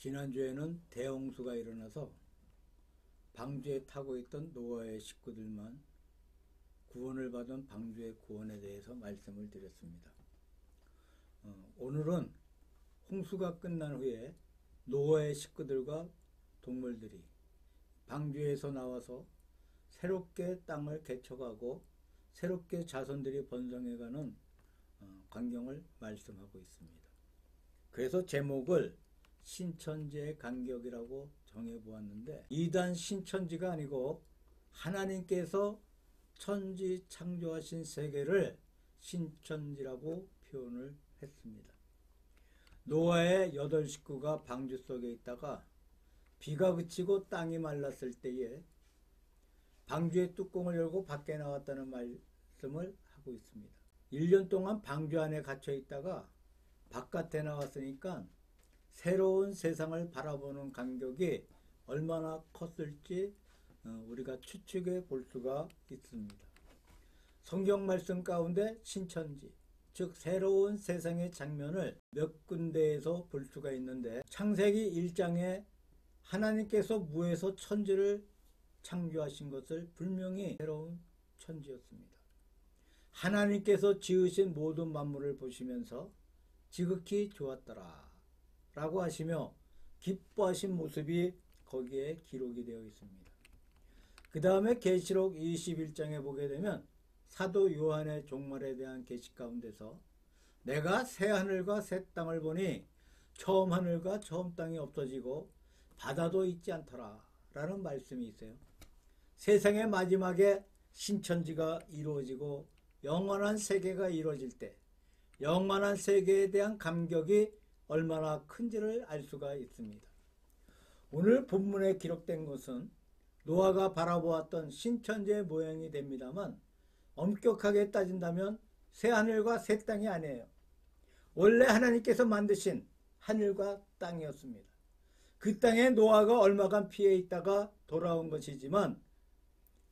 지난주에는 대홍수가 일어나서 방주에 타고 있던 노아의 식구들만 구원을 받은 방주의 구원에 대해서 말씀을 드렸습니다. 오늘은 홍수가 끝난 후에 노아의 식구들과 동물들이 방주에서 나와서 새롭게 땅을 개척하고 새롭게 자손들이 번성해가는 광경을 말씀하고 있습니다. 그래서 제목을 신천지의 간격이라고 정해보았는데, 이단 신천지가 아니고 하나님께서 천지 창조하신 세계를 신천지라고 표현을 했습니다. 노아의 8 식구가 방주 속에 있다가 비가 그치고 땅이 말랐을 때에 방주의 뚜껑을 열고 밖에 나왔다는 말씀을 하고 있습니다. 1년 동안 방주 안에 갇혀 있다가 바깥에 나왔으니까 새로운 세상을 바라보는 간격이 얼마나 컸을지 우리가 추측해 볼 수가 있습니다. 성경 말씀 가운데 신천지, 즉 새로운 세상의 장면을 몇 군데에서 볼 수가 있는데, 창세기 1장에 하나님께서 무에서 천지를 창조하신 것을 분명히 새로운 천지였습니다. 하나님께서 지으신 모든 만물을 보시면서 지극히 좋았더라 라고 하시며 기뻐하신 모습이 거기에 기록이 되어 있습니다. 그 다음에 계시록 21장에 보게 되면 사도 요한의 종말에 대한 계시 가운데서 내가 새 하늘과 새 땅을 보니 처음 하늘과 처음 땅이 없어지고 바다도 있지 않더라 라는 말씀이 있어요. 세상의 마지막에 신천지가 이루어지고 영원한 세계가 이루어질 때 영원한 세계에 대한 감격이 얼마나 큰지를 알 수가 있습니다. 오늘 본문에 기록된 것은 노아가 바라보았던 신천지의 모양이 됩니다만, 엄격하게 따진다면 새 하늘과 새 땅이 아니에요. 원래 하나님께서 만드신 하늘과 땅이었습니다. 그 땅에 노아가 얼마간 피해 있다가 돌아온 것이지만,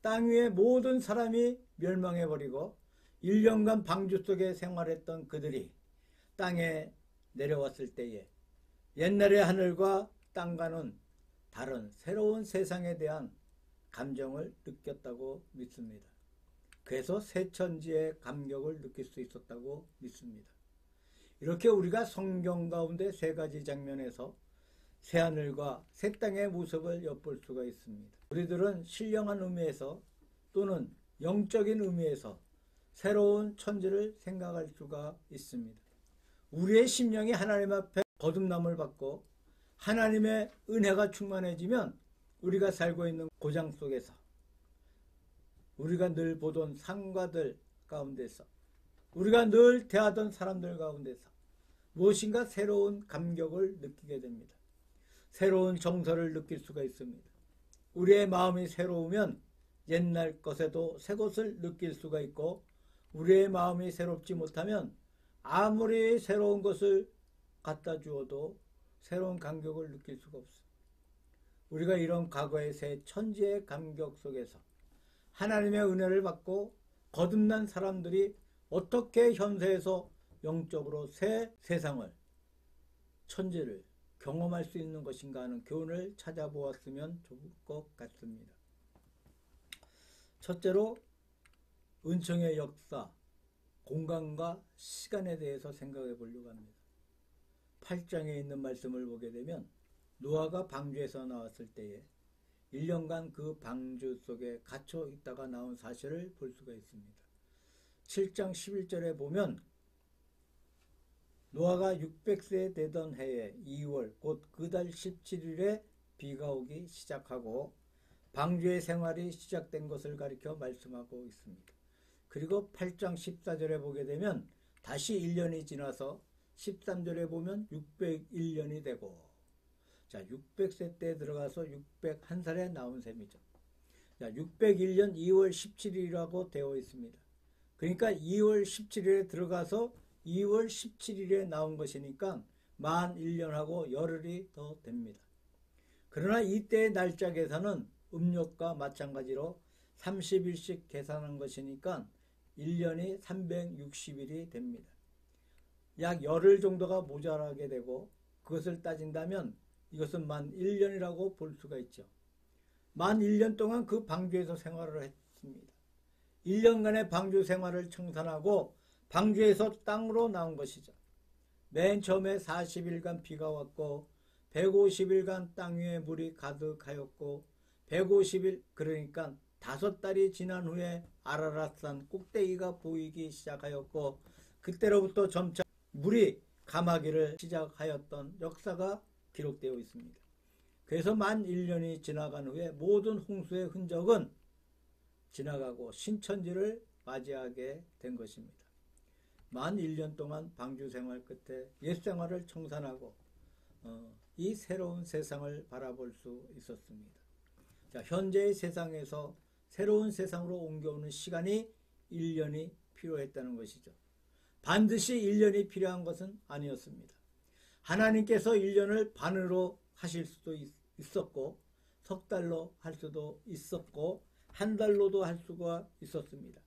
땅 위에 모든 사람이 멸망해버리고 1년간 방주 속에 생활했던 그들이 땅에 내려왔을 때에 옛날의 하늘과 땅과는 다른 새로운 세상에 대한 감정을 느꼈다고 믿습니다. 그래서 새천지의 감격을 느낄 수 있었다고 믿습니다. 이렇게 우리가 성경 가운데 3가지 장면에서 새하늘과 새 땅의 모습을 엿볼 수가 있습니다. 우리들은 신령한 의미에서 또는 영적인 의미에서 새로운 천지를 생각할 수가 있습니다. 우리의 심령이 하나님 앞에 거듭남을 받고 하나님의 은혜가 충만해지면 우리가 살고 있는 고장 속에서, 우리가 늘 보던 상과들 가운데서, 우리가 늘 대하던 사람들 가운데서 무엇인가 새로운 감격을 느끼게 됩니다. 새로운 정서를 느낄 수가 있습니다. 우리의 마음이 새로우면 옛날 것에도 새 것을 느낄 수가 있고, 우리의 마음이 새롭지 못하면 아무리 새로운 것을 갖다 주어도 새로운 감격을 느낄 수가 없어. 우리가 이런 과거의 새 천지의 감격 속에서 하나님의 은혜를 받고 거듭난 사람들이 어떻게 현세에서 영적으로 새 세상을, 천지를 경험할 수 있는 것인가 하는 교훈을 찾아보았으면 좋을 것 같습니다. 첫째로 은총의 역사, 공간과 시간에 대해서 생각해 보려고 합니다. 8장에 있는 말씀을 보게 되면 노아가 방주에서 나왔을 때에 1년간 그 방주 속에 갇혀 있다가 나온 사실을 볼 수가 있습니다. 7장 11절에 보면 노아가 600세 되던 해에 2월 곧 그 달 17일에 비가 오기 시작하고 방주의 생활이 시작된 것을 가리켜 말씀하고 있습니다. 그리고 8장 14절에 보게 되면 다시 1년이 지나서 13절에 보면 601년이 되고, 자, 600세 때 들어가서 601살에 나온 셈이죠. 자, 601년 2월 17일이라고 되어 있습니다. 그러니까 2월 17일에 들어가서 2월 17일에 나온 것이니까 만 1년하고 열흘이 더 됩니다. 그러나 이때의 날짜 계산은 음력과 마찬가지로 30일씩 계산한 것이니까 1년이 360일이 됩니다. 약 열흘 정도가 모자라게 되고, 그것을 따진다면 이것은 만 1년이라고 볼 수가 있죠. 만 1년 동안 그 방주에서 생활을 했습니다. 1년간의 방주 생활을 청산하고 방주에서 땅으로 나온 것이죠. 맨 처음에 40일간 비가 왔고 150일간 땅 위에 물이 가득하였고 150일 그러니까 5달이 지난 후에 아라랏산 꼭대기가 보이기 시작하였고 그때로부터 점차 물이 감하기를 시작하였던 역사가 기록되어 있습니다. 그래서 만 1년이 지나간 후에 모든 홍수의 흔적은 지나가고 신천지를 맞이하게 된 것입니다. 만 1년 동안 방주 생활 끝에 옛 생활을 청산하고 이 새로운 세상을 바라볼 수 있었습니다. 자, 현재의 세상에서 새로운 세상으로 옮겨오는 시간이 1년이 필요했다는 것이죠. 반드시 1년이 필요한 것은 아니었습니다. 하나님께서 1년을 반으로 하실 수도 있었고 석 달로 할 수도 있었고 한 달로도 할 수가 있었습니다.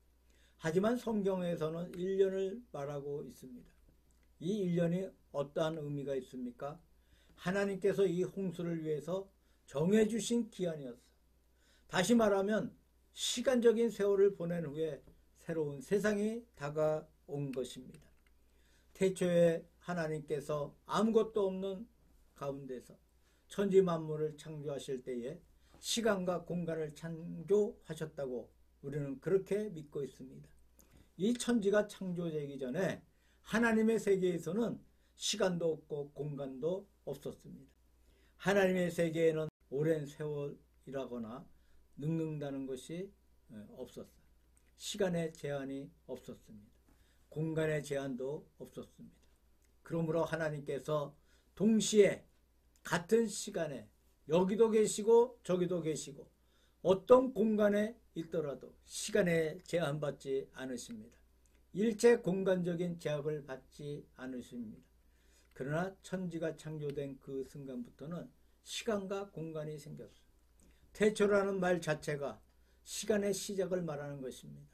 하지만 성경에서는 1년을 말하고 있습니다. 이 1년이 어떠한 의미가 있습니까? 하나님께서 이 홍수를 위해서 정해주신 기한이었어요. 다시 말하면 시간적인 세월을 보낸 후에 새로운 세상이 다가온 것입니다. 태초에 하나님께서 아무것도 없는 가운데서 천지 만물을 창조하실 때에 시간과 공간을 창조하셨다고 우리는 그렇게 믿고 있습니다. 이 천지가 창조되기 전에 하나님의 세계에서는 시간도 없고 공간도 없었습니다. 하나님의 세계에는 오랜 세월이라거나 늙는다는 것이 없었어요. 시간의 제한이 없었습니다. 공간의 제한도 없었습니다. 그러므로 하나님께서 동시에 같은 시간에 여기도 계시고 저기도 계시고 어떤 공간에 있더라도 시간에 제한받지 않으십니다. 일체 공간적인 제약을 받지 않으십니다. 그러나 천지가 창조된 그 순간부터는 시간과 공간이 생겼어요. 태초라는 말 자체가 시간의 시작을 말하는 것입니다.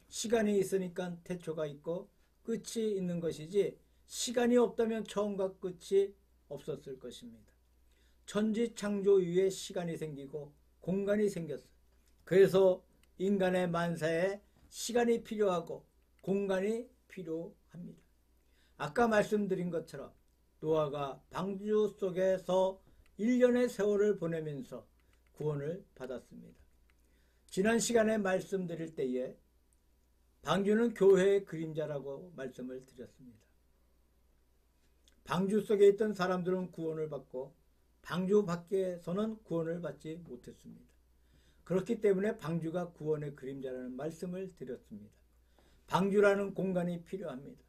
시간이 있으니까 태초가 있고 끝이 있는 것이지 시간이 없다면 처음과 끝이 없었을 것입니다. 천지 창조 이후에 시간이 생기고 공간이 생겼어요. 그래서 인간의 만사에 시간이 필요하고 공간이 필요합니다. 아까 말씀드린 것처럼 노아가 방주 속에서 1년의 세월을 보내면서 구원을 받았습니다. 지난 시간에 말씀드릴 때에 방주는 교회의 그림자라고 말씀을 드렸습니다. 방주 속에 있던 사람들은 구원을 받고 방주 밖에서는 구원을 받지 못했습니다. 그렇기 때문에 방주가 구원의 그림자라는 말씀을 드렸습니다. 방주라는 공간이 필요합니다.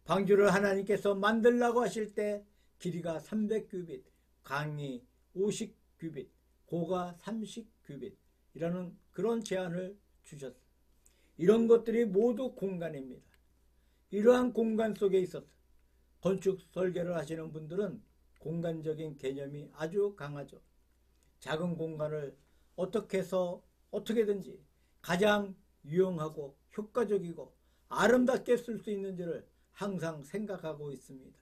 방주를 하나님께서 만들라고 하실 때 길이가 300규빗, 강이 50규빗, 고가 30규빗이라는 그런 제한을 주셨어요. 이런 것들이 모두 공간입니다. 이러한 공간 속에 있어서 건축 설계를 하시는 분들은 공간적인 개념이 아주 강하죠. 작은 공간을 어떻게 해서 어떻게든지 가장 유용하고 효과적이고 아름답게 쓸 수 있는지를 항상 생각하고 있습니다.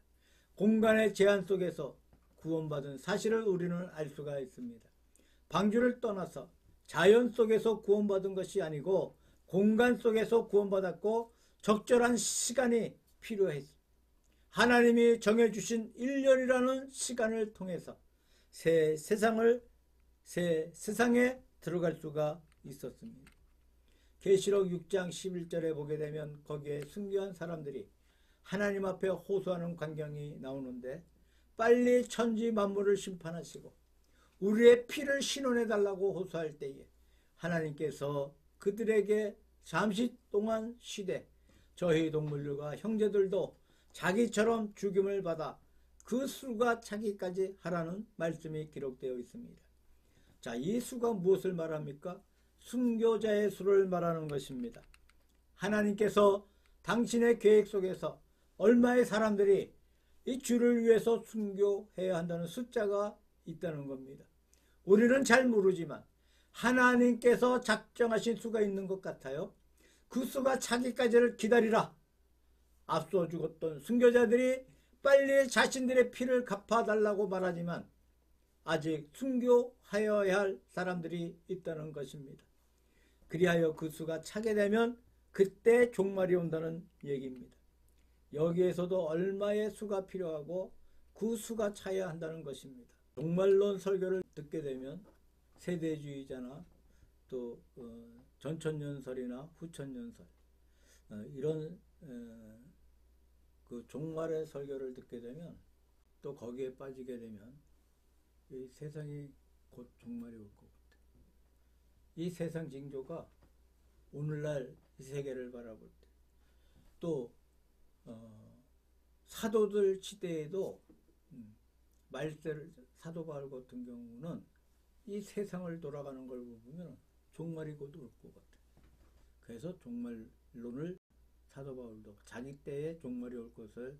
공간의 제한 속에서 구원받은 사실을 우리는 알 수가 있습니다. 방주를 떠나서 자연 속에서 구원받은 것이 아니고 공간 속에서 구원받았고 적절한 시간이 필요했습니다. 하나님이 정해주신 1년이라는 시간을 통해서 새 세상에 들어갈 수가 있었습니다. 계시록 6장 11절에 보게 되면 거기에 순교한 사람들이 하나님 앞에 호소하는 광경이 나오는데 빨리 천지 만물을 심판하시고 우리의 피를 신원해달라고 호소할 때에 하나님께서 그들에게 잠시 동안 쉬되 저희 동물들과 형제들도 자기처럼 죽임을 받아 그 수가 차기까지 하라는 말씀이 기록되어 있습니다. 자, 이 수가 무엇을 말합니까? 순교자의 수를 말하는 것입니다. 하나님께서 당신의 계획 속에서 얼마의 사람들이 이 주를 위해서 순교해야 한다는 숫자가 있다는 겁니다. 우리는 잘 모르지만 하나님께서 작정하신 수가 있는 것 같아요. 그 수가 차기까지를 기다리라. 앞서 죽었던 순교자들이 빨리 자신들의 피를 갚아달라고 말하지만 아직 순교하여야 할 사람들이 있다는 것입니다. 그리하여 그 수가 차게 되면 그때 종말이 온다는 얘기입니다. 여기에서도 얼마의 수가 필요하고 그 수가 차야 한다는 것입니다. 종말론 설교를 듣게 되면 세대주의자나 또 전천년설이나 후천년설 이런 그 종말의 설교를 듣게 되면 또 거기에 빠지게 되면 이 세상이 곧 종말이 올 것 같아요. 이 세상 징조가 오늘날 이 세계를 바라볼 때 또 사도들 시대에도 말세를 사도 바울 같은 경우는 이 세상을 돌아가는 걸 보면 종말이 곧 올 것 같아요. 그래서 종말론을 사도 바울도 자기 때에 종말이 올 것을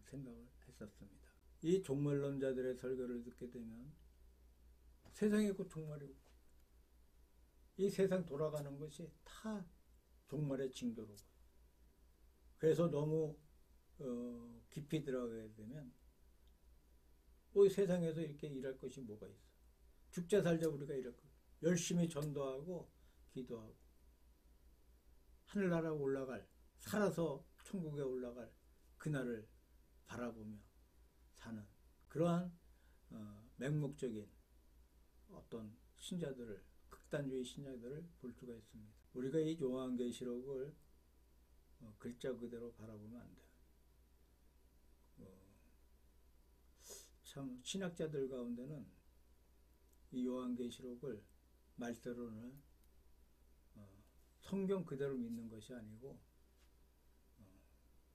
생각을 했었습니다. 이 종말론자들의 설교를 듣게 되면 세상에 곧 종말이 오고 이 세상 돌아가는 것이 다 종말의 징조로 그래서 너무 깊이 들어가게 되면 이 세상에서 이렇게 일할 것이 뭐가 있어. 죽자 살자 우리가 이럴 거 열심히 전도하고 기도하고 하늘나라 올라갈 살아서 천국에 올라갈 그날을 바라보며 사는 그러한 맹목적인 어떤 신자들을 극단주의 신자들을 볼 수가 있습니다. 우리가 이 요한계시록을 글자 그대로 바라보면 안 돼요. 참 신학자들 가운데는 이 요한계시록을 말세로는 성경 그대로 믿는 것이 아니고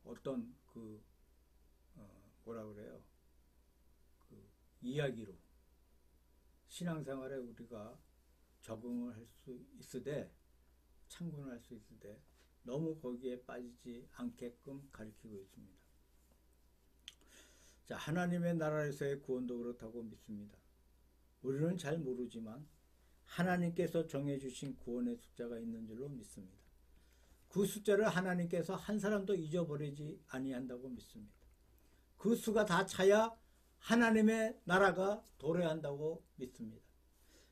어떤 그 뭐라 그래요? 그 이야기로 신앙생활에 우리가 적응을 할 수 있으되 참고를 할 수 있으되 너무 거기에 빠지지 않게끔 가르치고 있습니다. 자, 하나님의 나라에서의 구원도 그렇다고 믿습니다. 우리는 잘 모르지만 하나님께서 정해주신 구원의 숫자가 있는 줄로 믿습니다. 그 숫자를 하나님께서 한 사람도 잊어버리지 아니한다고 믿습니다. 그 수가 다 차야 하나님의 나라가 도래한다고 믿습니다.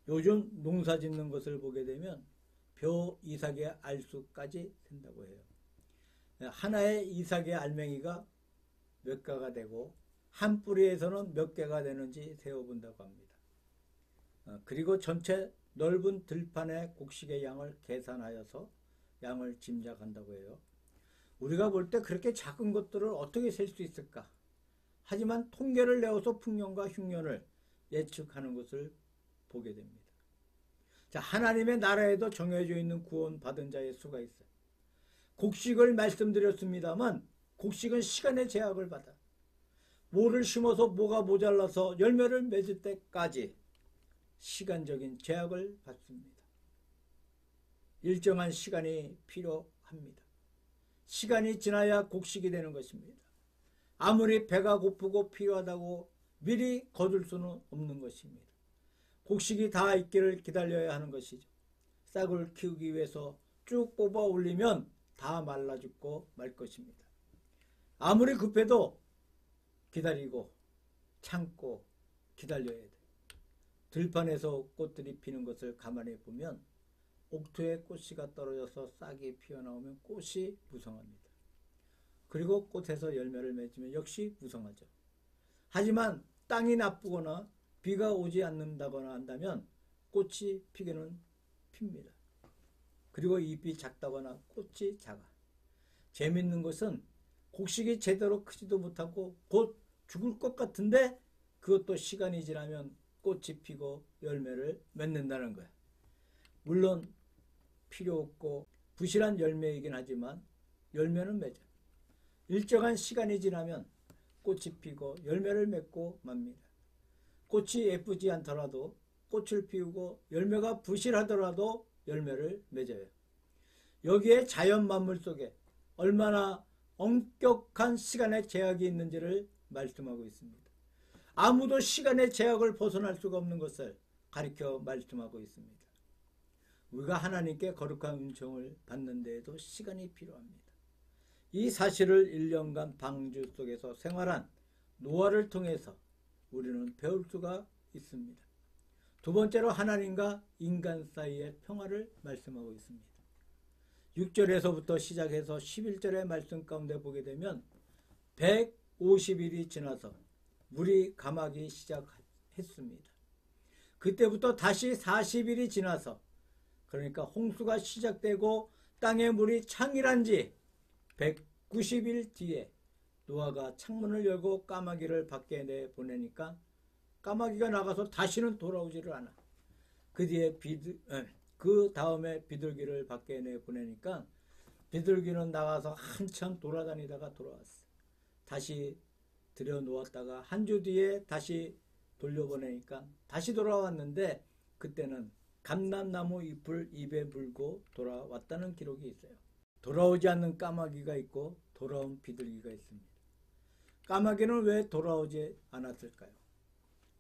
요즘 농사 짓는 것을 보게 되면 벼 이삭의 알수까지 된다고 해요. 하나의 이삭의 알맹이가 몇 가가 되고 한 뿌리에서는 몇 개가 되는지 세어본다고 합니다. 그리고 전체 넓은 들판의 곡식의 양을 계산하여서 양을 짐작한다고 해요. 우리가 볼 때 그렇게 작은 것들을 어떻게 셀 수 있을까? 하지만 통계를 내어서 풍년과 흉년을 예측하는 것을 보게 됩니다. 자, 하나님의 나라에도 정해져 있는 구원받은 자의 수가 있어요. 곡식을 말씀드렸습니다만 곡식은 시간의 제약을 받아 뭐를 심어서 뭐가 모자라서 열매를 맺을 때까지 시간적인 제약을 받습니다. 일정한 시간이 필요합니다. 시간이 지나야 곡식이 되는 것입니다. 아무리 배가 고프고 필요하다고 미리 거둘 수는 없는 것입니다. 곡식이 다 있기를 기다려야 하는 것이죠. 싹을 키우기 위해서 쭉 뽑아 올리면 다 말라 죽고 말 것입니다. 아무리 급해도 기다리고 참고 기다려야 돼. 들판에서 꽃들이 피는 것을 가만히 보면 옥토에 꽃씨가 떨어져서 싹이 피어나오면 꽃이 무성합니다. 그리고 꽃에서 열매를 맺으면 역시 무성하죠. 하지만 땅이 나쁘거나 비가 오지 않는다거나 한다면 꽃이 피기는 핍니다. 그리고 잎이 작다거나 꽃이 작아. 재밌는 것은 곡식이 제대로 크지도 못하고 곧 죽을 것 같은데 그것도 시간이 지나면 꽃이 피고 열매를 맺는다는 거야. 물론 필요 없고 부실한 열매이긴 하지만 열매는 맺어. 일정한 시간이 지나면 꽃이 피고 열매를 맺고 맙니다. 꽃이 예쁘지 않더라도 꽃을 피우고 열매가 부실하더라도 열매를 맺어요. 여기에 자연 만물 속에 얼마나 엄격한 시간의 제약이 있는지를 말씀하고 있습니다. 아무도 시간의 제약을 벗어날 수가 없는 것을 가르쳐 말씀하고 있습니다. 우리가 하나님께 거룩한 은총을 받는 데에도 시간이 필요합니다. 이 사실을 1년간 방주 속에서 생활한 노아를 통해서 우리는 배울 수가 있습니다. 두 번째로 하나님과 인간 사이의 평화를 말씀하고 있습니다. 6절에서부터 시작해서 11절의 말씀 가운데 보게 되면 150일이 지나서 물이 감하기 시작했습니다. 그때부터 다시 40일이 지나서, 그러니까 홍수가 시작되고 땅에 물이 창일한 지 190일 뒤에 노아가 창문을 열고 까마귀를 밖에 내보내니까 까마귀가 나가서 다시는 돌아오지를 않아. 그 다음에 비둘기를 밖에 내보내니까 비둘기는 나가서 한참 돌아다니다가 돌아왔어. 다시 들여놓았다가 한 주 뒤에 다시 돌려보내니까 다시 돌아왔는데, 그때는 감람나무 잎을 입에 물고 돌아왔다는 기록이 있어요. 돌아오지 않는 까마귀가 있고 돌아온 비둘기가 있습니다. 까마귀는 왜 돌아오지 않았을까요?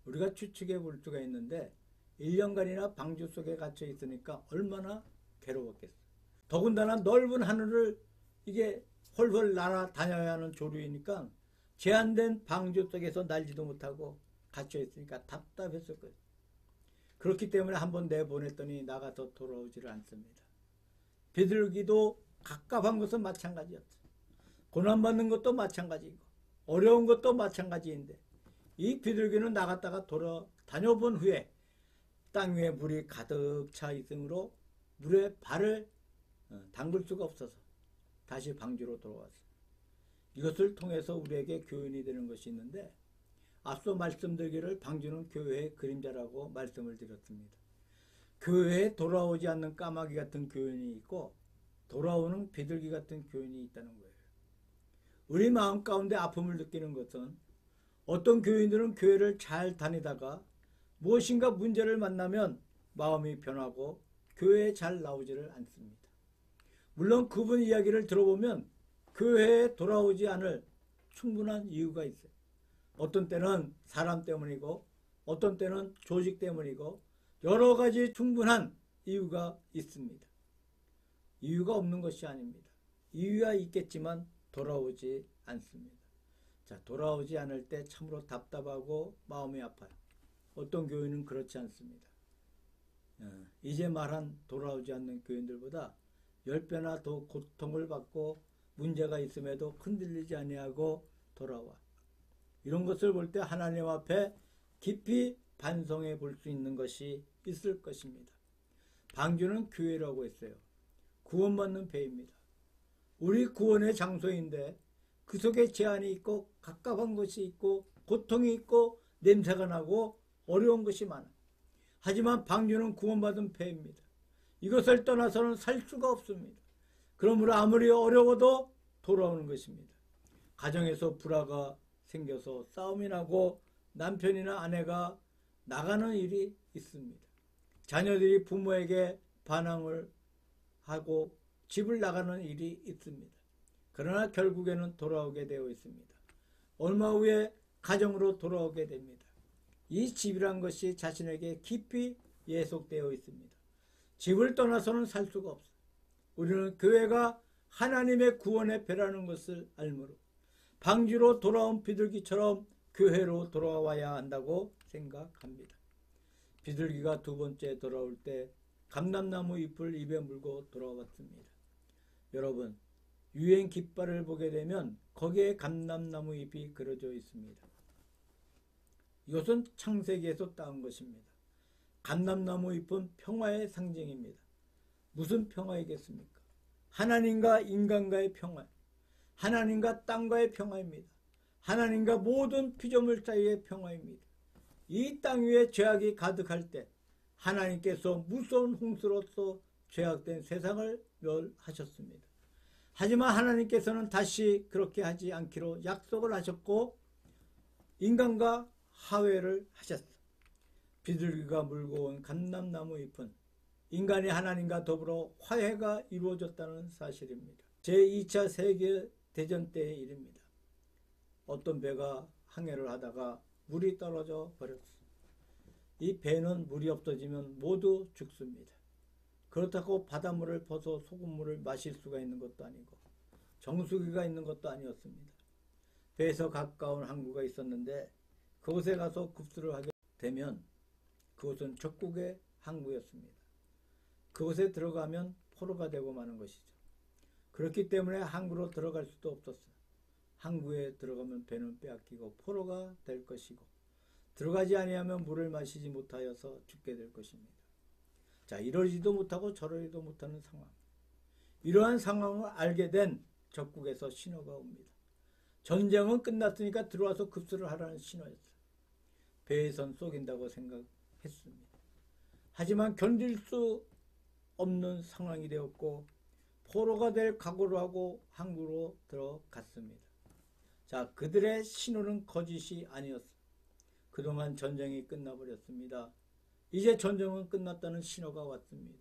우리가 추측해 볼 수가 있는데 1년간이나 방주 속에 갇혀 있으니까 얼마나 괴로웠겠어. 더군다나 넓은 하늘을 이게 헐헐 날아다녀야 하는 조류이니까 제한된 방주 속에서 날지도 못하고 갇혀 있으니까 답답했을 거예요. 그렇기 때문에 한번 내보냈더니 나가서 돌아오지를 않습니다. 비둘기도 갑갑한 것은 마찬가지였죠. 고난받는 것도 마찬가지고 어려운 것도 마찬가지인데, 이 비둘기는 나갔다가 다녀본 후에 땅 위에 물이 가득 차 있으므로 물에 발을 담글 수가 없어서 다시 방주로 돌아왔어요. 이것을 통해서 우리에게 교훈이 되는 것이 있는데, 앞서 말씀드리기를 방주는 교회의 그림자라고 말씀을 드렸습니다. 교회에 돌아오지 않는 까마귀 같은 교훈이 있고 돌아오는 비둘기 같은 교훈이 있다는 거예요. 우리 마음 가운데 아픔을 느끼는 것은, 어떤 교인들은 교회를 잘 다니다가 무엇인가 문제를 만나면 마음이 변하고 교회에 잘 나오지를 않습니다. 물론 그분 이야기를 들어보면 교회에 돌아오지 않을 충분한 이유가 있어요. 어떤 때는 사람 때문이고 어떤 때는 조직 때문이고 여러 가지 충분한 이유가 있습니다. 이유가 없는 것이 아닙니다. 이유가 있겠지만 돌아오지 않습니다. 자, 돌아오지 않을 때 참으로 답답하고 마음이 아파요. 어떤 교인은 그렇지 않습니다. 이제 말한 돌아오지 않는 교인들보다 10배나 더 고통을 받고 문제가 있음에도 흔들리지 아니하고 돌아와. 이런 것을 볼 때 하나님 앞에 깊이 반성해 볼 수 있는 것이 있을 것입니다. 방주는 교회라고 했어요. 구원받는 배입니다. 우리 구원의 장소인데 그 속에 제한이 있고 갑갑한 것이 있고 고통이 있고 냄새가 나고 어려운 것이 많아. 하지만 방주는 구원받은 배입니다. 이것을 떠나서는 살 수가 없습니다. 그러므로 아무리 어려워도 돌아오는 것입니다. 가정에서 불화가 생겨서 싸움이 나고 남편이나 아내가 나가는 일이 있습니다. 자녀들이 부모에게 반항을 하고 집을 나가는 일이 있습니다. 그러나 결국에는 돌아오게 되어 있습니다. 얼마 후에 가정으로 돌아오게 됩니다. 이 집이란 것이 자신에게 깊이 예속되어 있습니다. 집을 떠나서는 살 수가 없어요. 우리는 교회가 하나님의 구원의 배라는 것을 알므로 방주로 돌아온 비둘기처럼 교회로 돌아와야 한다고 생각합니다. 비둘기가 두 번째 돌아올 때 감람나무 잎을 입에 물고 돌아왔습니다. 여러분, 유엔 깃발을 보게 되면 거기에 감람나무 잎이 그려져 있습니다. 이것은 창세기에서 따온 것입니다. 감람나무 잎은 평화의 상징입니다. 무슨 평화이겠습니까? 하나님과 인간과의 평화, 하나님과 땅과의 평화입니다. 하나님과 모든 피조물 사이의 평화입니다. 이 땅 위에 죄악이 가득할 때 하나님께서 무서운 홍수로서 죄악된 세상을 멸하셨습니다. 하지만 하나님께서는 다시 그렇게 하지 않기로 약속을 하셨고 인간과 화해를 하셨어요. 비둘기가 물고 온 감람나무 잎은 인간이 하나님과 더불어 화해가 이루어졌다는 사실입니다. 제2차 세계대전 때의 일입니다. 어떤 배가 항해를 하다가 물이 떨어져 버렸어요. 이 배는 물이 없어지면 모두 죽습니다. 그렇다고 바닷물을 퍼서 소금물을 마실 수가 있는 것도 아니고 정수기가 있는 것도 아니었습니다. 배에서 가까운 항구가 있었는데 그곳에 가서 급수를 하게 되면 그것은 적국의 항구였습니다. 그곳에 들어가면 포로가 되고 마는 것이죠. 그렇기 때문에 항구로 들어갈 수도 없었어요. 항구에 들어가면 배는 빼앗기고 포로가 될 것이고 들어가지 아니하면 물을 마시지 못하여서 죽게 될 것입니다. 자, 이러지도 못하고 저러지도 못하는 상황. 이러한 상황을 알게 된 적국에서 신호가 옵니다. 전쟁은 끝났으니까 들어와서 급수를 하라는 신호였어요. 배에선 쏘긴다고 생각했습니다. 하지만 견딜 수 없는 상황이 되었고 포로가 될 각오를 하고 항구로 들어갔습니다. 자, 그들의 신호는 거짓이 아니었어요. 그동안 전쟁이 끝나버렸습니다. 이제 전쟁은 끝났다는 신호가 왔습니다.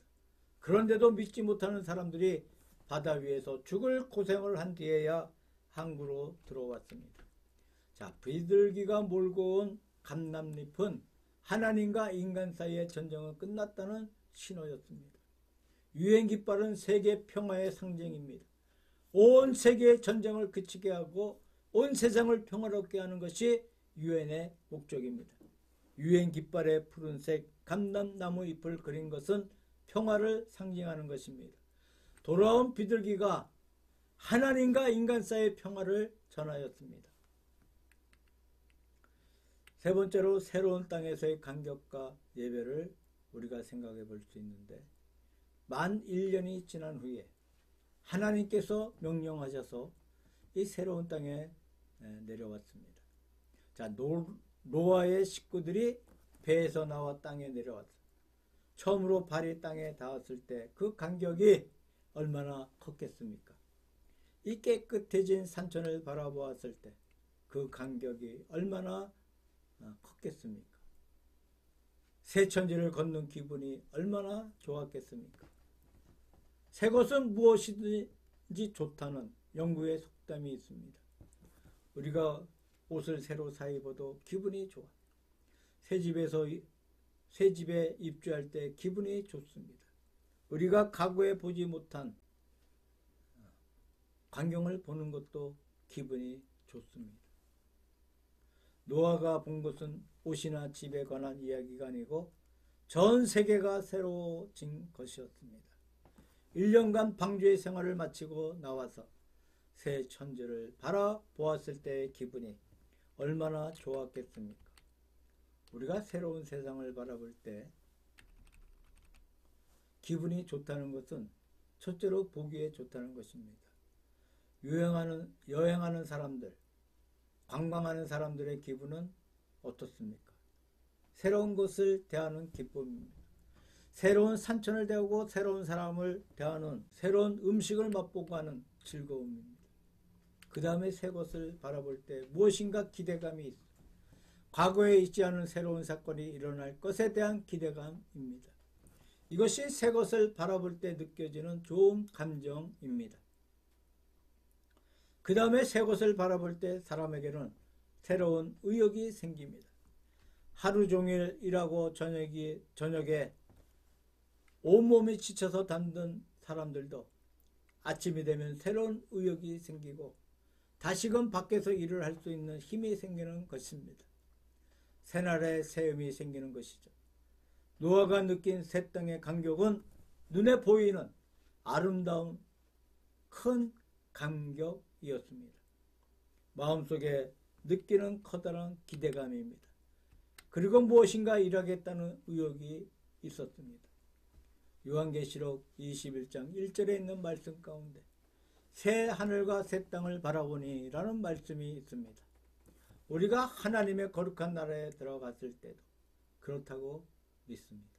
그런데도 믿지 못하는 사람들이 바다 위에서 죽을 고생을 한 뒤에야 항구로 들어왔습니다. 자, 비둘기가 몰고 온 감람잎은 하나님과 인간 사이의 전쟁은 끝났다는 신호였습니다. 유엔 깃발은 세계 평화의 상징입니다. 온 세계의 전쟁을 그치게 하고 온 세상을 평화롭게 하는 것이 유엔의 목적입니다. 유엔 깃발의 푸른색 감람나무 잎을 그린 것은 평화를 상징하는 것입니다. 돌아온 비둘기가 하나님과 인간 사이의 평화를 전하였습니다. 세 번째로 새로운 땅에서의 감격과 예배를 우리가 생각해 볼 수 있는데, 만 1년이 지난 후에 하나님께서 명령하셔서 이 새로운 땅에 내려왔습니다. 자, 노아의 식구들이 배에서 나와 땅에 내려왔어요. 처음으로 발이 땅에 닿았을 때 그 감격이 얼마나 컸겠습니까? 이 깨끗해진 산천을 바라보았을 때 그 감격이 얼마나 컸겠습니까? 새 천지를 걷는 기분이 얼마나 좋았겠습니까? 새 것은 무엇이든지 좋다는 영구의 속담이 있습니다. 우리가 옷을 새로 사 입어도 기분이 좋아. 새 집에 입주할 때 기분이 좋습니다. 우리가 과거에 보지 못한 광경을 보는 것도 기분이 좋습니다. 노아가 본 것은 옷이나 집에 관한 이야기가 아니고 전 세계가 새로워진 것이었습니다. 1년간 방주의 생활을 마치고 나와서 새 천지를 바라보았을 때의 기분이 얼마나 좋았겠습니까? 우리가 새로운 세상을 바라볼 때 기분이 좋다는 것은 첫째로 보기에 좋다는 것입니다. 여행하는 사람들, 관광하는 사람들의 기분은 어떻습니까? 새로운 것을 대하는 기쁨입니다. 새로운 산천을 대하고 새로운 사람을 대하는, 새로운 음식을 맛보고 하는 즐거움입니다. 그 다음에 새 것을 바라볼 때 무엇인가 기대감이 있습니다. 과거에 있지 않은 새로운 사건이 일어날 것에 대한 기대감입니다. 이것이 새 것을 바라볼 때 느껴지는 좋은 감정입니다. 그 다음에 새 것을 바라볼 때 사람에게는 새로운 의욕이 생깁니다. 하루 종일 일하고 저녁에 온몸이 지쳐서 잠든 사람들도 아침이 되면 새로운 의욕이 생기고 다시금 밖에서 일을 할 수 있는 힘이 생기는 것입니다. 새날에 새음이 생기는 것이죠. 노아가 느낀 새 땅의 감격은 눈에 보이는 아름다운 큰 감격이었습니다. 마음속에 느끼는 커다란 기대감입니다. 그리고 무엇인가 일하겠다는 의욕이 있었습니다. 요한계시록 21장 1절에 있는 말씀 가운데 새 하늘과 새 땅을 바라보니 라는 말씀이 있습니다. 우리가 하나님의 거룩한 나라에 들어갔을 때도 그렇다고 믿습니다.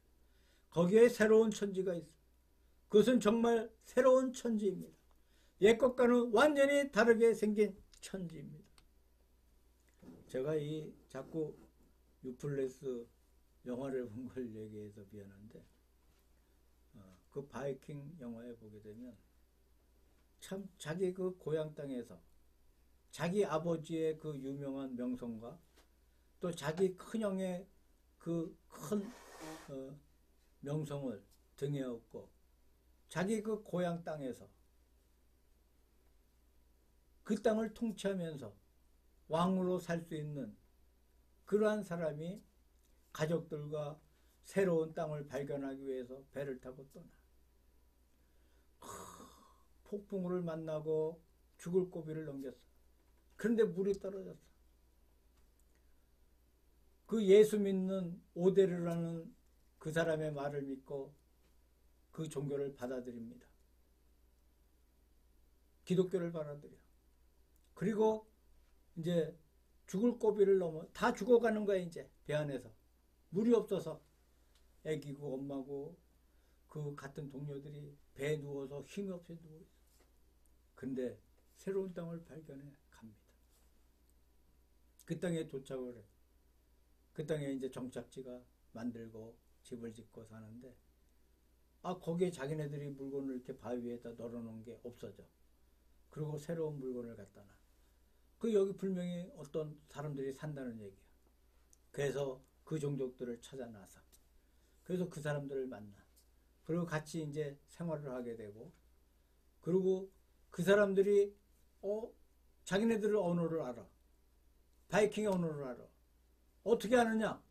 거기에 새로운 천지가 있습니다. 그것은 정말 새로운 천지입니다. 옛것과는 완전히 다르게 생긴 천지입니다. 제가 자꾸 유플레스 영화를 본 걸 얘기해서 미안한데 그 바이킹 영화에 보게 되면 참 자기 그 고향 땅에서 자기 아버지의 그 유명한 명성과 또 자기 큰형의 그 큰 명성을 등에 업고 자기 그 고향 땅에서 그 땅을 통치하면서 왕으로 살 수 있는 그러한 사람이 가족들과 새로운 땅을 발견하기 위해서 배를 타고 떠나. 폭풍우를 만나고 죽을 고비를 넘겼어. 그런데 물이 떨어졌어. 그 예수 믿는 오데르라는 그 사람의 말을 믿고 그 종교를 받아들입니다. 기독교를 받아들여. 그리고 이제 죽을 고비를 넘어 다 죽어가는 거야. 이제 배 안에서 물이 없어서 애기고 엄마고 그 같은 동료들이 배에 누워서 힘이 없이 누워 있어. 근데 새로운 땅을 발견해 갑니다. 그 땅에 도착을 해. 그 땅에 이제 정착지가 만들고 집을 짓고 사는데, 거기에 자기네들이 물건을 이렇게 바위 위에다 널어놓은 게 없어져. 그리고 새로운 물건을 갖다 놔. 여기 분명히 어떤 사람들이 산다는 얘기야. 그래서 그 종족들을 찾아놔서. 그래서 그 사람들을 만나. 그리고 같이 이제 생활을 하게 되고, 그리고 그 사람들이, 자기네들의 언어를 알아. 바이킹의 언어를 알아. 어떻게 아느냐?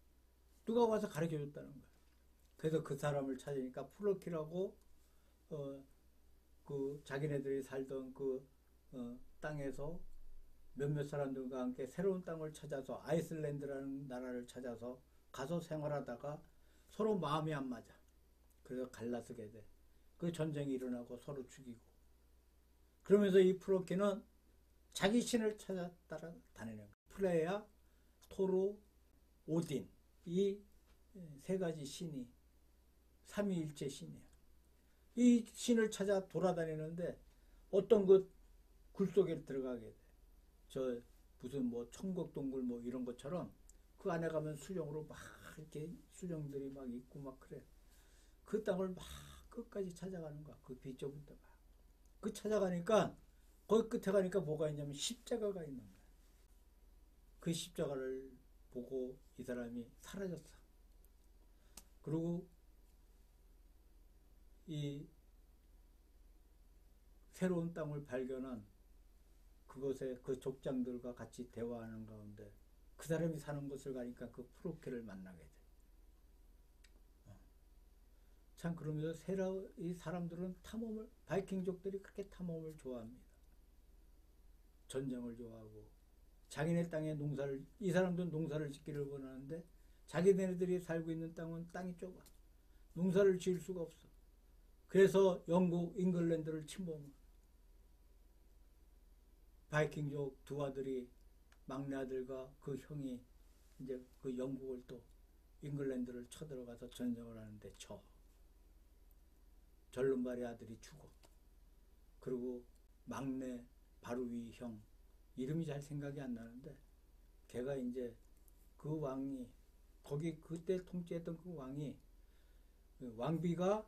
누가 와서 가르쳐 줬다는 거야. 그래서 그 사람을 찾으니까 프로키라고, 그 자기네들이 살던 그 땅에서 몇몇 사람들과 함께 새로운 땅을 찾아서 아이슬란드라는 나라를 찾아서 가서 생활하다가 서로 마음이 안 맞아. 그래서 갈라서게 돼. 그 전쟁이 일어나고 서로 죽이고. 그러면서 이 프로키는 자기 신을 찾아 따라다니는 거야. 프레야, 토로, 오딘, 이 세 가지 신이 삼위일체 신이야. 이 신을 찾아 돌아다니는데 어떤 그 굴 속에 들어가게 돼. 저 무슨 뭐 천국동굴 뭐 이런 것처럼 그 안에 가면 수령으로 막 이렇게 수령들이 막 있고 막 그래. 그 땅을 막 끝까지 찾아가는 거야. 그 비좁은 데가. 그 찾아가니까 거기 끝에 가니까 뭐가 있냐면 십자가가 있는 거야. 그 십자가를 보고 이 사람이 사라졌어. 그리고 이 새로운 땅을 발견한 그곳에 그 족장들과 같이 대화하는 가운데 그 사람이 사는 곳을 가니까 그 프로케를 만나게 돼. 참 그러면서 이 사람들은 탐험을, 바이킹족들이 그렇게 탐험을 좋아합니다. 전쟁을 좋아하고 자기네 땅에 농사를, 이 사람들은 농사를 짓기를 원하는데 자기네들이 살고 있는 땅은 땅이 좁아. 농사를 지을 수가 없어. 그래서 영국, 잉글랜드를 침범해. 바이킹족 두 아들이, 막내 아들과 그 형이 이제 그 영국을 또 잉글랜드를 쳐들어가서 전쟁을 하는데 절름발이 아들이 죽어. 그리고 막내 바로 위 형, 이름이 잘 생각이 안 나는데 걔가 이제 그 왕이, 거기 그때 통치했던 그 왕이, 왕비가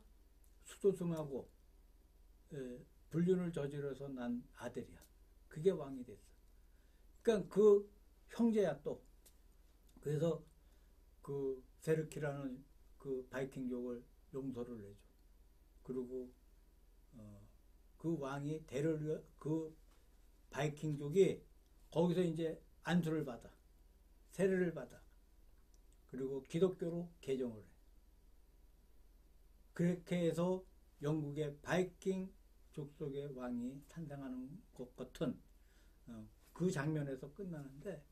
수도승하고 불륜을 저질러서 난 아들이야. 그게 왕이 됐어. 그러니까 그 형제야 또. 그래서 그 세르키라는 그 바이킹족을 용서를 해줘. 그리고 그 왕이 그 바이킹족이 거기서 이제 안수를 받아. 세례를 받아. 그리고 기독교로 개종을 해. 그렇게 해서 영국의 바이킹 족속의 왕이 탄생하는 것 같은 그 장면에서 끝나는데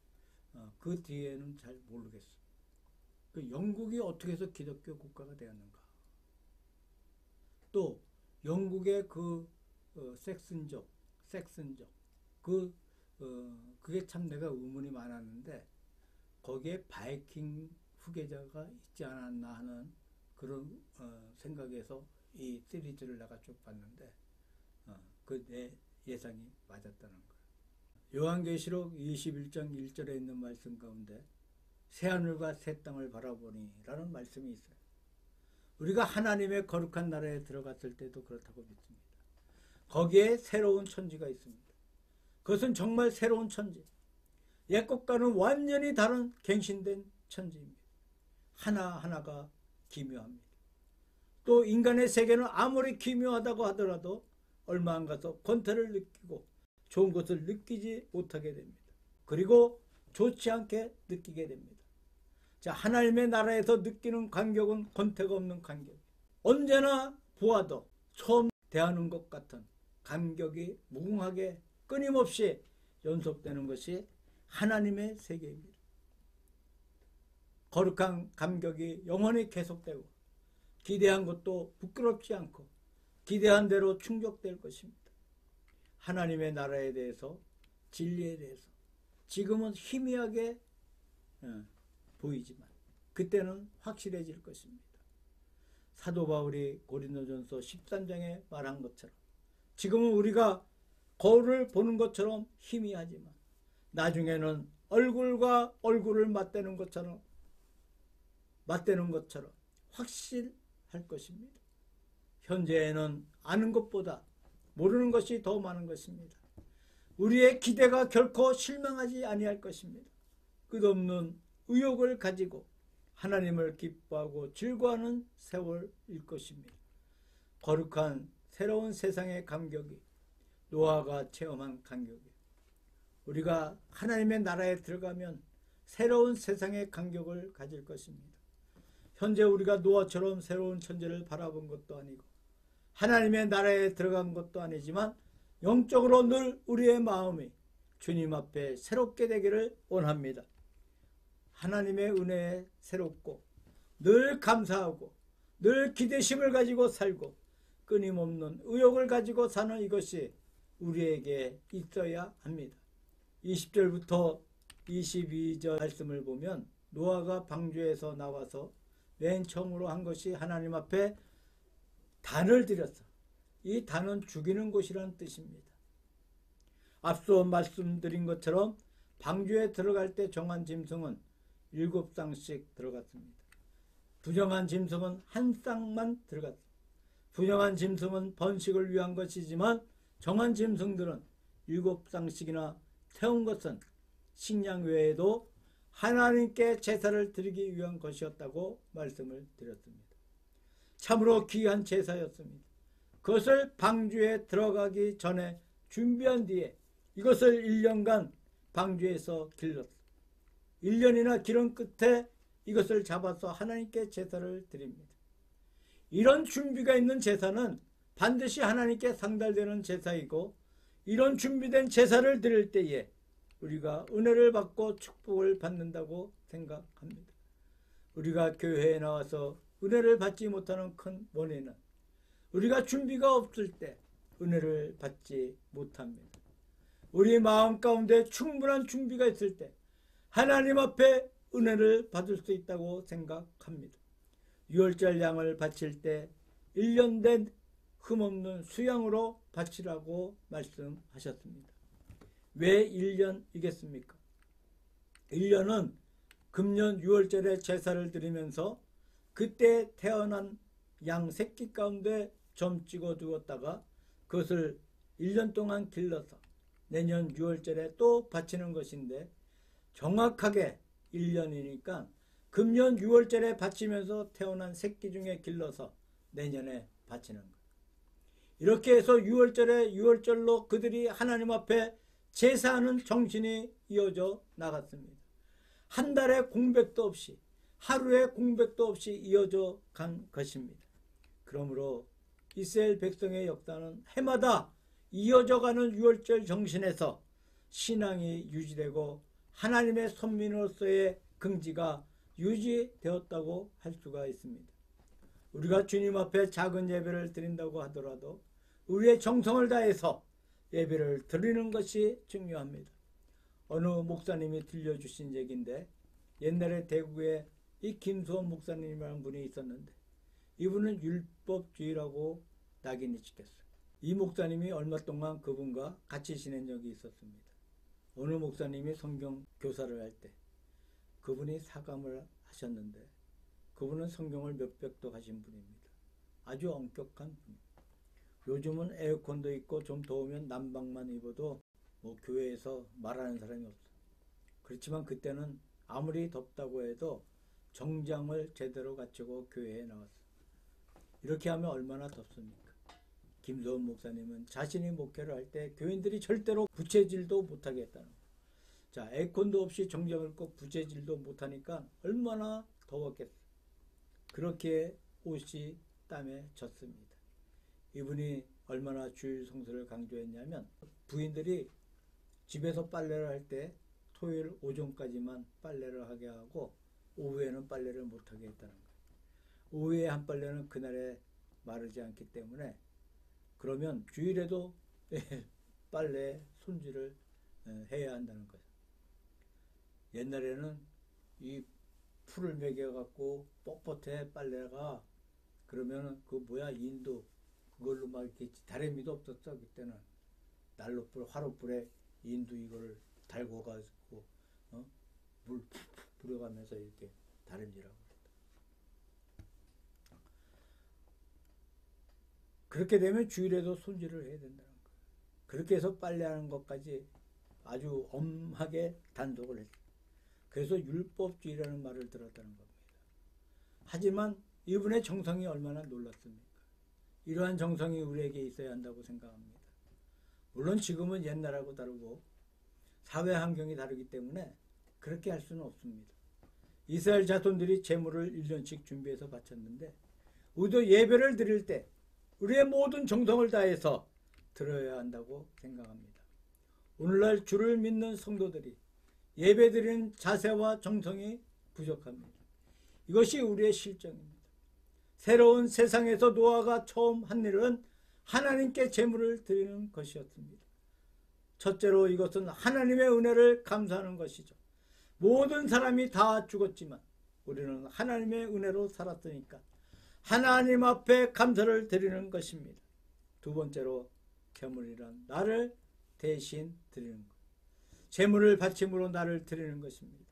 그 뒤에는 잘 모르겠어. 그 영국이 어떻게 해서 기독교 국가가 되었는가. 또 영국의 그 섹슨족 그게 참 내가 의문이 많았는데 거기에 바이킹 후계자가 있지 않았나 하는 그런 생각에서 이 시리즈를 내가 쭉 봤는데 그 내 예상이 맞았다는 거예요. 요한계시록 21장 1절에 있는 말씀 가운데 새하늘과 새 땅을 바라보니 라는 말씀이 있어요. 우리가 하나님의 거룩한 나라에 들어갔을 때도 그렇다고 믿습니다. 거기에 새로운 천지가 있습니다. 그것은 정말 새로운 천지. 옛것과는 완전히 다른 갱신된 천지입니다. 하나하나가 기묘합니다. 또 인간의 세계는 아무리 기묘하다고 하더라도 얼마 안 가서 권태를 느끼고 좋은 것을 느끼지 못하게 됩니다. 그리고 좋지 않게 느끼게 됩니다. 자, 하나님의 나라에서 느끼는 간격은 권태가 없는 간격. 언제나 보아도 처음 대하는 것 같은 간격이 무궁하게 끊임없이 연속되는 것이 하나님의 세계입니다. 거룩한 감격이 영원히 계속되고 기대한 것도 부끄럽지 않고 기대한 대로 충족될 것입니다. 하나님의 나라에 대해서, 진리에 대해서 지금은 희미하게 보이지만 그때는 확실해질 것입니다. 사도 바울이 고린도전서 13장에 말한 것처럼 지금은 우리가 거울을 보는 것처럼 희미하지만 나중에는 얼굴과 얼굴을 맞대는 것처럼 확실할 것입니다. 현재에는 아는 것보다 모르는 것이 더 많은 것입니다. 우리의 기대가 결코 실망하지 아니할 것입니다. 끝없는 의욕을 가지고 하나님을 기뻐하고 즐거워하는 세월일 것입니다. 거룩한 새로운 세상의 감격이 노아가 체험한 감격이 우리가 하나님의 나라에 들어가면 새로운 세상의 감격을 가질 것입니다. 현재 우리가 노아처럼 새로운 천재를 바라본 것도 아니고 하나님의 나라에 들어간 것도 아니지만 영적으로 늘 우리의 마음이 주님 앞에 새롭게 되기를 원합니다. 하나님의 은혜에 새롭고 늘 감사하고 늘 기대심을 가지고 살고 끊임없는 의욕을 가지고 사는 이것이 우리에게 있어야 합니다. 20절부터 22절 말씀을 보면 노아가 방주에서 나와서 맨 처음으로 한 것이 하나님 앞에 단을 드렸어. 이 단은 죽이는 곳이라는 뜻입니다. 앞서 말씀드린 것처럼 방주에 들어갈 때 정한 짐승은 7쌍씩 들어갔습니다. 부정한 짐승은 한 쌍만 들어갔습니다. 부정한 짐승은 번식을 위한 것이지만 정한 짐승들은 7쌍씩이나 태운 것은 식량 외에도 하나님께 제사를 드리기 위한 것이었다고 말씀을 드렸습니다. 참으로 귀한 제사였습니다. 그것을 방주에 들어가기 전에 준비한 뒤에 이것을 1년간 방주에서 길렀습니다. 1년이나 기른 끝에 이것을 잡아서 하나님께 제사를 드립니다. 이런 준비가 있는 제사는 반드시 하나님께 상달되는 제사이고 이런 준비된 제사를 드릴 때에 우리가 은혜를 받고 축복을 받는다고 생각합니다. 우리가 교회에 나와서 은혜를 받지 못하는 큰 원인은 우리가 준비가 없을 때 은혜를 받지 못합니다. 우리 마음 가운데 충분한 준비가 있을 때 하나님 앞에 은혜를 받을 수 있다고 생각합니다. 유월절 양을 바칠 때 1년 된 흠없는 수양으로 바치라고 말씀하셨습니다. 왜 1년이겠습니까? 1년은 금년 6월절에 제사를 드리면서 그때 태어난 양 새끼 가운데 점 찍어 두었다가 그것을 1년 동안 길러서 내년 6월절에 또 바치는 것인데 정확하게 1년이니까 금년 6월절에 바치면서 태어난 새끼 중에 길러서 내년에 바치는 것. 이렇게 해서 6월절에 6월절로 그들이 하나님 앞에 제사하는 정신이 이어져 나갔습니다. 한 달의 공백도 없이 하루의 공백도 없이 이어져 간 것입니다. 그러므로 이스라엘 백성의 역사는 해마다 이어져 가는 6월절 정신에서 신앙이 유지되고 하나님의 선민으로서의 긍지가 유지되었다고 할 수가 있습니다. 우리가 주님 앞에 작은 예배를 드린다고 하더라도 우리의 정성을 다해서 예배를 드리는 것이 중요합니다. 어느 목사님이 들려주신 얘기인데 옛날에 대구에 이 김수원 목사님이라는 분이 있었는데 이분은 율법주의라고 낙인이 찍혔어요. 이 목사님이 얼마 동안 그분과 같이 지낸 적이 있었습니다. 어느 목사님이 성경 교사를 할 때 그분이 사감을 하셨는데 그분은 성경을 몇백도 하신 분입니다. 아주 엄격한 분입니다. 요즘은 에어컨도 있고 좀 더우면 난방만 입어도 교회에서 말하는 사람이 없어요. 그렇지만 그때는 아무리 덥다고 해도 정장을 제대로 갖추고 교회에 나왔어요. 이렇게 하면 얼마나 덥습니까? 김소원 목사님은 자신이 목회를 할 때 교인들이 절대로 부채질도 못하게 했다는 거예요. 자, 에어컨도 없이 정점을 꼭 부채질도 못하니까 얼마나 더웠겠어. 그렇게 옷이 땀에 젖습니다. 이분이 얼마나 주일 성수를 강조했냐면 부인들이 집에서 빨래를 할 때 토요일 오전까지만 빨래를 하게 하고 오후에는 빨래를 못하게 했다는 거예요. 오후에 한 빨래는 그날에 마르지 않기 때문에 그러면 주일에도 빨래 손질을 해야 한다는 거예요. 옛날에는 이 풀을 매겨갖고 뻣뻣해 빨래가 그러면은 그 뭐야 인도 그걸로 막 이렇게 다래미도 없었어. 그때는 난로불 화로불에 인도 이거를 달고 가지고 물 푹푹 뿌려가면서 이렇게 다림질하고 그렇게 되면 주일에도 손질을 해야 된다는 거예요. 그렇게 해서 빨래하는 것까지 아주 엄하게 단속을 했어요. 그래서 율법주의라는 말을 들었다는 겁니다. 하지만 이분의 정성이 얼마나 놀랍습니까? 이러한 정성이 우리에게 있어야 한다고 생각합니다. 물론 지금은 옛날하고 다르고 사회 환경이 다르기 때문에 그렇게 할 수는 없습니다. 이스라엘 자손들이 제물을 1년씩 준비해서 바쳤는데 우리도 예배를 드릴 때 우리의 모든 정성을 다해서 드려야 한다고 생각합니다. 오늘날 주를 믿는 성도들이 예배드리는 자세와 정성이 부족합니다. 이것이 우리의 실정입니다. 새로운 세상에서 노아가 처음 한 일은 하나님께 제물을 드리는 것이었습니다. 첫째로 이것은 하나님의 은혜를 감사하는 것이죠. 모든 사람이 다 죽었지만 우리는 하나님의 은혜로 살았으니까 하나님 앞에 감사를 드리는 것입니다. 두 번째로 제물이란 나를 대신 드리는 것. 제물을 바침으로 나를 드리는 것입니다.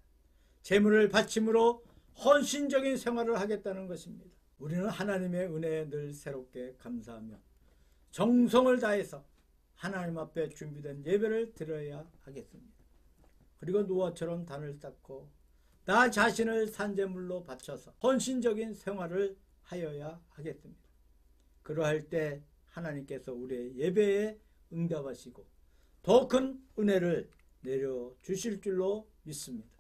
제물을 바침으로 헌신적인 생활을 하겠다는 것입니다. 우리는 하나님의 은혜에 늘 새롭게 감사하며 정성을 다해서 하나님 앞에 준비된 예배를 드려야 하겠습니다. 그리고 노아처럼 단을 쌓고 나 자신을 산제물로 바쳐서 헌신적인 생활을 하여야 하겠습니다. 그러할 때 하나님께서 우리의 예배에 응답하시고 더 큰 은혜를 내려주실 줄로 믿습니다.